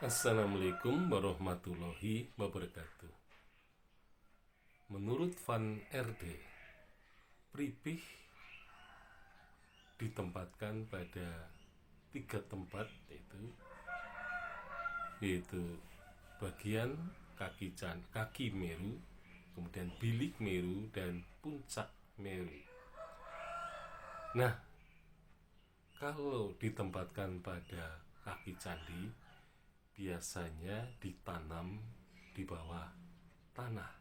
Assalamualaikum warahmatullahi wabarakatuh. Menurut Van RD, pripih ditempatkan pada 3 tempat, yaitu bagian kaki Meru, kemudian bilik Meru, dan puncak Meru. Nah, kalau ditempatkan pada kaki candi, biasanya ditanam di bawah tanah.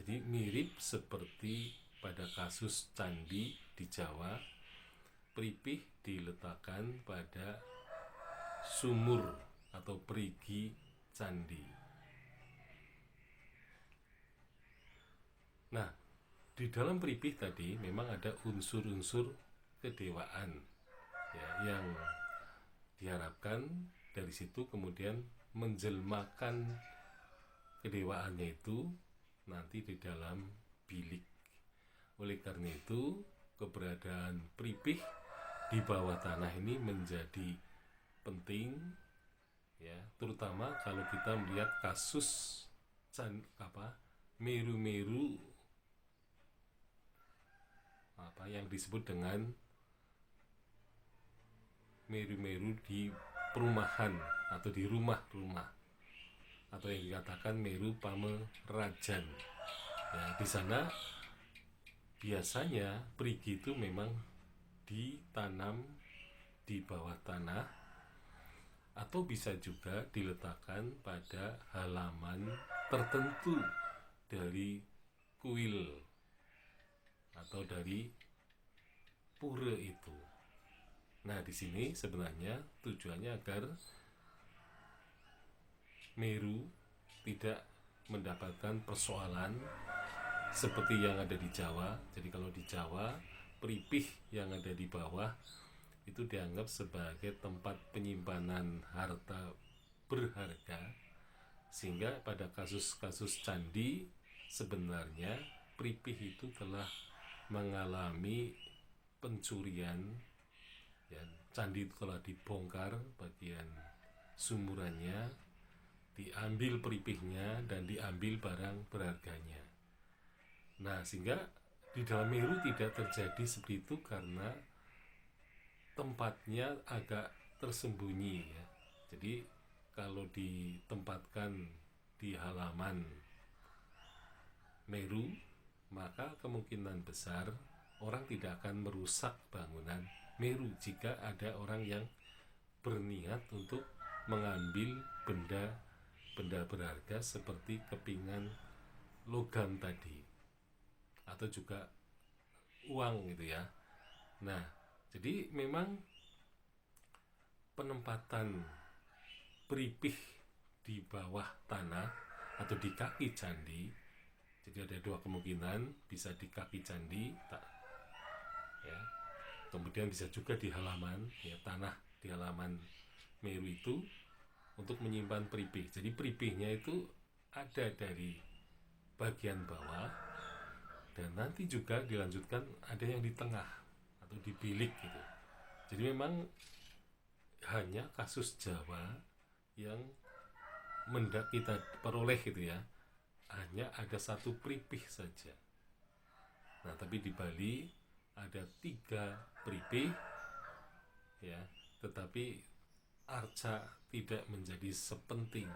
Jadi mirip seperti pada kasus candi di Jawa, pripih diletakkan pada sumur atau perigi candi. Nah, di dalam pripih tadi memang ada unsur-unsur kedewaan, ya, yang diharapkan dari situ kemudian menjelmakan kedewaannya itu nanti di dalam bilik. Oleh karena itu, keberadaan pripih di bawah tanah ini menjadi penting, ya, terutama kalau kita melihat kasus Meru-Meru yang disebut dengan Meru-Meru di perumahan atau di rumah-rumah, atau yang dikatakan Meru Pamerajan. Ya, di sana biasanya perigi itu memang ditanam di bawah tanah, atau bisa juga diletakkan pada halaman tertentu dari kuil atau dari pura itu. Nah, di sini sebenarnya tujuannya agar Meru tidak mendapatkan persoalan seperti yang ada di Jawa. Jadi kalau di Jawa, pripih yang ada di bawah itu dianggap sebagai tempat penyimpanan harta berharga, sehingga pada kasus-kasus candi sebenarnya pripih itu telah mengalami pencurian. Ya, candi itu telah dibongkar bagian sumurannya, diambil peripihnya, dan diambil barang berharganya. Nah, sehingga di dalam Meru tidak terjadi seperti itu karena tempatnya agak tersembunyi, ya. Jadi kalau ditempatkan di halaman Meru, maka kemungkinan besar orang tidak akan merusak bangunan Meru jika ada orang yang berniat untuk mengambil benda berharga seperti kepingan logam tadi, atau juga uang gitu ya. Nah, jadi memang penempatan pripih di bawah tanah atau di kaki candi, jadi ada 2 kemungkinan, bisa di kaki candi, ya, kemudian bisa juga di halaman, ya, tanah di halaman Meru itu untuk menyimpan pripih. Jadi pripihnya itu ada dari bagian bawah, dan nanti juga dilanjutkan ada yang di tengah atau di bilik gitu. Jadi memang hanya kasus Jawa yang kita peroleh gitu ya, hanya ada 1 pripih saja. Nah, tapi di Bali ada 3 pripih, ya, tetapi arca tidak menjadi sepenting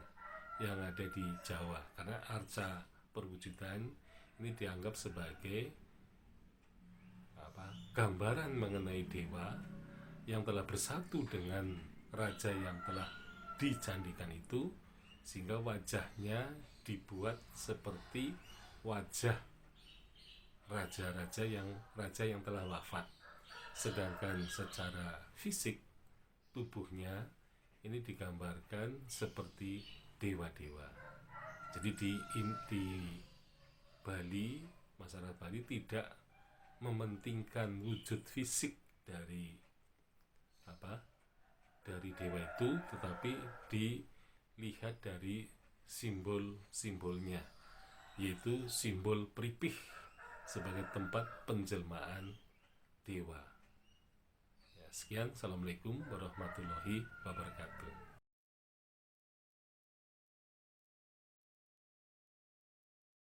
yang ada di Jawa, karena arca perwujudan ini dianggap sebagai gambaran mengenai dewa yang telah bersatu dengan raja yang telah dicandikan itu, sehingga wajahnya dibuat seperti wajah raja yang telah wafat. Sedangkan secara fisik tubuhnya ini digambarkan seperti dewa-dewa. Jadi di Bali, masyarakat Bali tidak mementingkan wujud fisik dari dewa itu, tetapi dilihat dari simbol-simbolnya, yaitu simbol pripih sebagai tempat penjelmaan dewa. Ya, sekian, assalamualaikum warahmatullahi wabarakatuh.